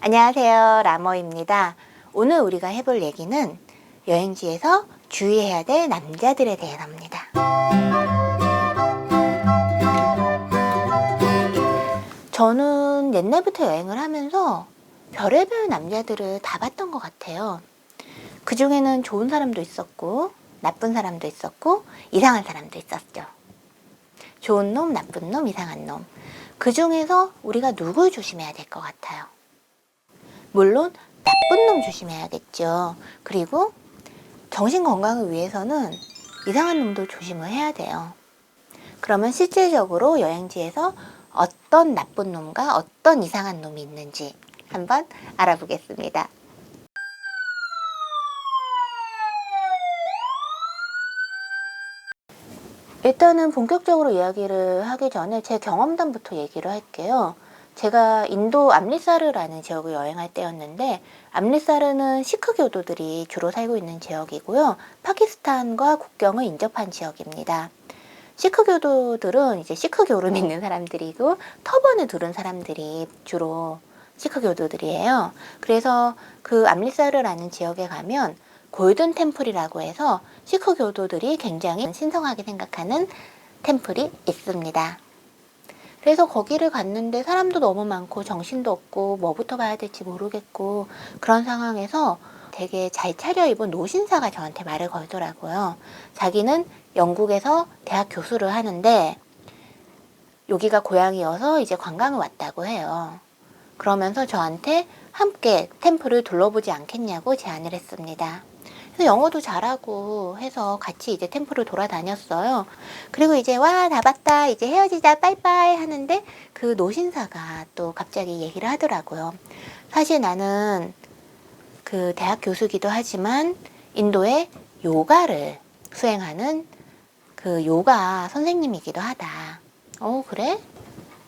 안녕하세요, 라머입니다. 오늘 우리가 해볼 얘기는 여행지에서 주의해야 될 남자들에 대해서입니다. 저는 옛날부터 여행을 하면서 별의별 남자들을 다 봤던 것 같아요. 그 중에는 좋은 사람도 있었고 나쁜 사람도 있었고 이상한 사람도 있었죠. 좋은 놈, 나쁜 놈, 이상한 놈. 그 중에서 우리가 누굴 조심해야 될 것 같아요? 물론 나쁜 놈 조심해야겠죠. 그리고 정신 건강을 위해서는 이상한 놈도 조심을 해야 돼요. 그러면 실질적으로 여행지에서 어떤 나쁜 놈과 어떤 이상한 놈이 있는지 한번 알아보겠습니다. 일단은 본격적으로 이야기를 하기 전에 제 경험담부터 얘기를 할게요. 제가 인도 암리사르라는 지역을 여행할 때였는데, 암리사르는 시크 교도들이 주로 살고 있는 지역이고요. 파키스탄과 국경을 인접한 지역입니다. 시크 교도들은 이제 시크교를 믿는 사람들이고 터번을 두른 사람들이 주로 시크 교도들이에요. 그래서 그 암리사르라는 지역에 가면 골든 템플이라고 해서 시크 교도들이 굉장히 신성하게 생각하는 템플이 있습니다. 그래서 거기를 갔는데 사람도 너무 많고 정신도 없고 뭐부터 봐야 될지 모르겠고 그런 상황에서 되게 잘 차려입은 노신사가 저한테 말을 걸더라고요. 자기는 영국에서 대학 교수를 하는데 여기가 고향이어서 이제 관광을 왔다고 해요. 그러면서 저한테 함께 템플을 둘러보지 않겠냐고 제안을 했습니다. 그래서 영어도 잘하고 해서 같이 이제 템플을 돌아다녔어요. 그리고 이제 와, 다 봤다, 이제 헤어지자, 빠이빠이 하는데 그 노신사가 또 갑자기 얘기를 하더라고요. 사실 나는 그 대학 교수기도 하지만 인도의 요가를 수행하는 그 요가 선생님이기도 하다. 그래?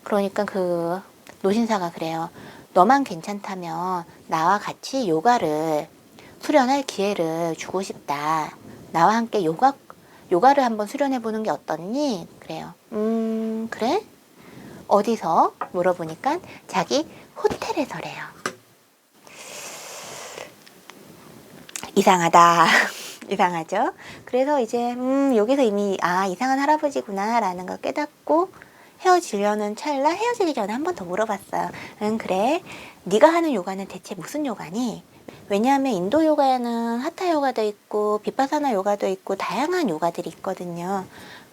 그러니까 그 노신사가 그래요. 너만 괜찮다면 나와 같이 요가를 수련할 기회를 주고 싶다. 나와 함께 요가를 한번 수련해보는 게 어떻니? 그래요. 그래? 어디서? 물어보니까 자기 호텔에서래요. 이상하다. 이상하죠? 그래서 이제 여기서 이미 이상한 할아버지구나 라는 걸 깨닫고 헤어지려는 찰나 헤어지기 전에 한 번 더 물어봤어요. 그래? 네가 하는 요가는 대체 무슨 요가니? 왜냐하면 인도 요가에는 하타 요가도 있고 비파사나 요가도 있고 다양한 요가들이 있거든요.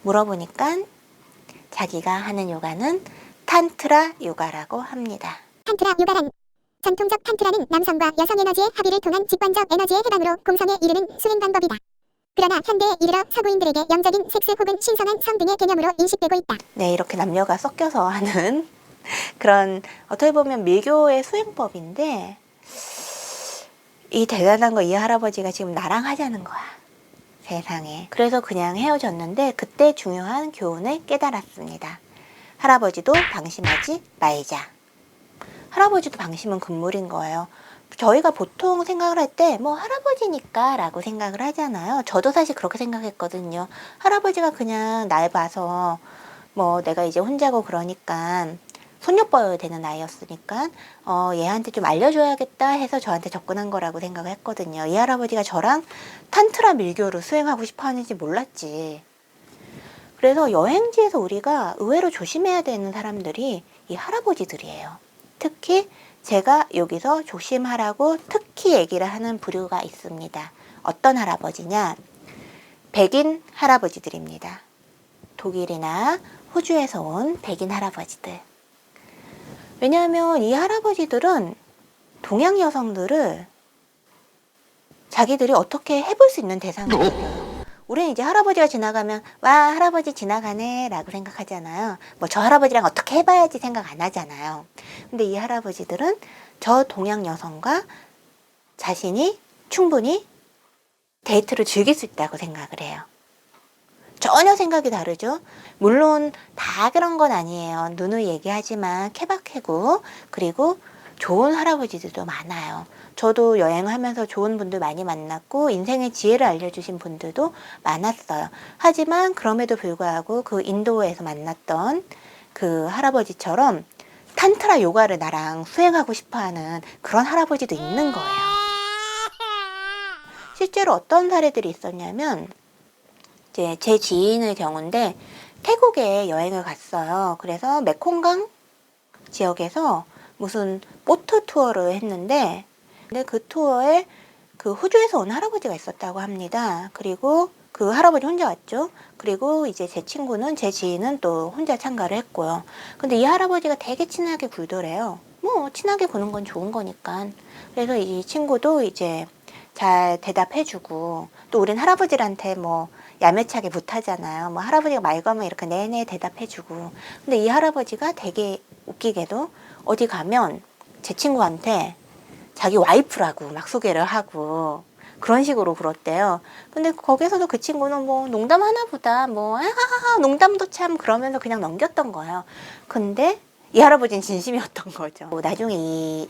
물어보니까 자기가 하는 요가는 탄트라 요가라고 합니다. 탄트라 요가란 전통적 탄트라는 남성과 여성 에너지의 합의를 통한 직관적 에너지의 해방으로 공성에 이르는 수행 방법이다. 그러나 현대에 이르러 서구인들에게 영적인 섹스 혹은 신성한 성 등의 개념으로 인식되고 있다. 네, 이렇게 남녀가 섞여서 하는 그런 어떻게 보면 밀교의 수행법인데 이 대단한 거 이 할아버지가 지금 나랑 하자는 거야. 세상에. 그래서 그냥 헤어졌는데 그때 중요한 교훈을 깨달았습니다. 할아버지도 방심하지 말자. 할아버지도 방심은 금물인 거예요. 저희가 보통 생각을 할 때 뭐 할아버지니까 라고 생각을 하잖아요. 저도 사실 그렇게 생각했거든요. 할아버지가 그냥 날 봐서 뭐 내가 이제 혼자고 그러니까 손녀뻘 되는 나이였으니까 얘한테 좀 알려줘야겠다 해서 저한테 접근한 거라고 생각을 했거든요. 이 할아버지가 저랑 탄트라 밀교를 수행하고 싶어 하는지 몰랐지. 그래서 여행지에서 우리가 의외로 조심해야 되는 사람들이 이 할아버지들이에요. 특히 제가 여기서 조심하라고 특히 얘기를 하는 부류가 있습니다. 어떤 할아버지냐? 백인 할아버지들입니다. 독일이나 호주에서 온 백인 할아버지들. 왜냐하면 이 할아버지들은 동양 여성들을 자기들이 어떻게 해볼 수 있는 대상이에요. 우리는 이제 할아버지가 지나가면 와, 할아버지 지나가네 라고 생각하잖아요. 뭐 저 할아버지랑 어떻게 해봐야지 생각 안 하잖아요. 근데 이 할아버지들은 저 동양 여성과 자신이 충분히 데이트를 즐길 수 있다고 생각을 해요. 전혀 생각이 다르죠. 물론 다 그런 건 아니에요. 누누이 얘기하지만 케바케고 그리고 좋은 할아버지들도 많아요. 저도 여행하면서 좋은 분들 많이 만났고 인생의 지혜를 알려주신 분들도 많았어요. 하지만 그럼에도 불구하고 그 인도에서 만났던 그 할아버지처럼 탄트라 요가를 나랑 수행하고 싶어하는 그런 할아버지도 있는 거예요. 실제로 어떤 사례들이 있었냐면 이제 제 지인의 경우인데 태국에 여행을 갔어요. 그래서 메콩강 지역에서 무슨 보트 투어를 했는데 근데 그 투어에 그 호주에서 온 할아버지가 있었다고 합니다. 그리고 그 할아버지 혼자 왔죠. 그리고 이제 제 친구는 제 지인은 또 혼자 참가를 했고요. 근데 이 할아버지가 되게 친하게 굴더래요. 뭐 친하게 구는 건 좋은 거니까. 그래서 이 친구도 이제 잘 대답해주고 또 우린 할아버지한테 뭐 야매차게 못하잖아요. 뭐 할아버지가 말 걸면 이렇게 내내 대답해주고. 근데 이 할아버지가 되게 웃기게도 어디 가면 제 친구한테 자기 와이프라고 막 소개를 하고 그런 식으로 그렇대요. 근데 거기서도 그 친구는 뭐 농담 하나 보다 뭐 아하하 농담도 참 그러면서 그냥 넘겼던 거예요. 근데 이 할아버지는 진심이었던 거죠. 나중에 이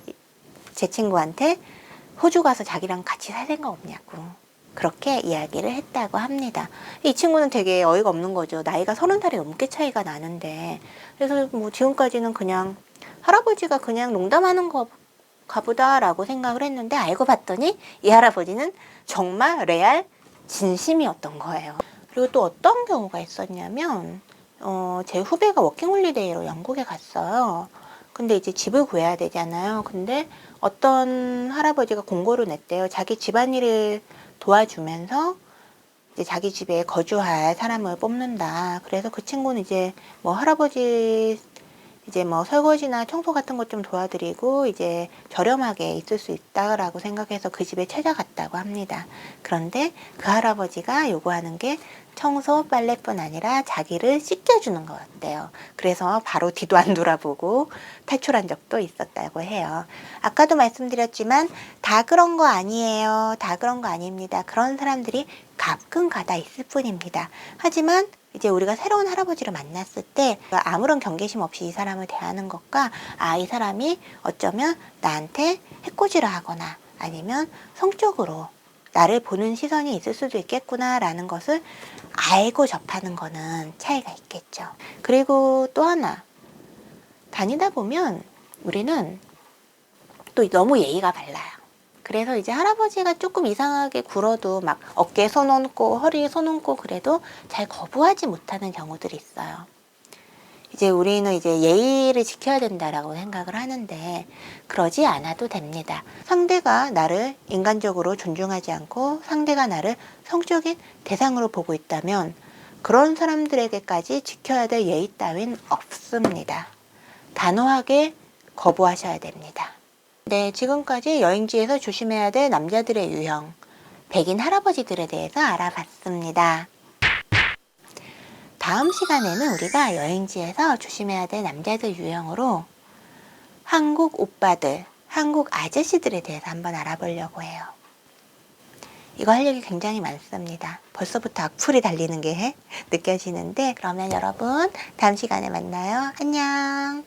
제 친구한테 호주 가서 자기랑 같이 살 생각 없냐고 그렇게 이야기를 했다고 합니다. 이 친구는 되게 어이가 없는 거죠. 나이가 30살이 넘게 차이가 나는데. 그래서 뭐 지금까지는 그냥 할아버지가 그냥 농담하는 거 가보다라고 생각을 했는데 알고 봤더니 이 할아버지는 정말 레알 진심이었던 거예요. 그리고 또 어떤 경우가 있었냐면 제 후배가 워킹홀리데이로 영국에 갔어요. 근데 이제 집을 구해야 되잖아요. 근데 어떤 할아버지가 공고를 냈대요. 자기 집안일을 도와주면서 이제 자기 집에 거주할 사람을 뽑는다. 그래서 그 친구는 이제 뭐 할아버지 이제 뭐 설거지나 청소 같은 것 좀 도와드리고 이제 저렴하게 있을 수 있다라고 생각해서 그 집에 찾아갔다고 합니다. 그런데 그 할아버지가 요구하는 게 청소, 빨래뿐 아니라 자기를 씻겨주는 것 같대요. 그래서 바로 뒤도 안 돌아보고 탈출한 적도 있었다고 해요. 아까도 말씀드렸지만 다 그런 거 아니에요. 다 그런 거 아닙니다. 그런 사람들이 가끔 가다 있을 뿐입니다. 하지만 이제 우리가 새로운 할아버지를 만났을 때 아무런 경계심 없이 이 사람을 대하는 것과 이 사람이 어쩌면 나한테 해코지를 하거나 아니면 성적으로 나를 보는 시선이 있을 수도 있겠구나라는 것을 알고 접하는 거는 차이가 있겠죠. 그리고 또 하나 다니다 보면 우리는 또 너무 예의가 발라요. 그래서 이제 할아버지가 조금 이상하게 굴어도 막 어깨에 손 얹고 허리에 손 얹고 그래도 잘 거부하지 못하는 경우들이 있어요. 이제 우리는 이제 예의를 지켜야 된다라고 생각을 하는데 그러지 않아도 됩니다. 상대가 나를 인간적으로 존중하지 않고 상대가 나를 성적인 대상으로 보고 있다면 그런 사람들에게까지 지켜야 될 예의 따윈 없습니다. 단호하게 거부하셔야 됩니다. 네, 지금까지 여행지에서 조심해야 될 남자들의 유형, 백인 할아버지들에 대해서 알아봤습니다. 다음 시간에는 우리가 여행지에서 조심해야 될 남자들 유형으로 한국 오빠들, 한국 아저씨들에 대해서 한번 알아보려고 해요. 이거 할 얘기 굉장히 많습니다. 벌써부터 악플이 달리는 게 느껴지는데 그러면 여러분 다음 시간에 만나요. 안녕.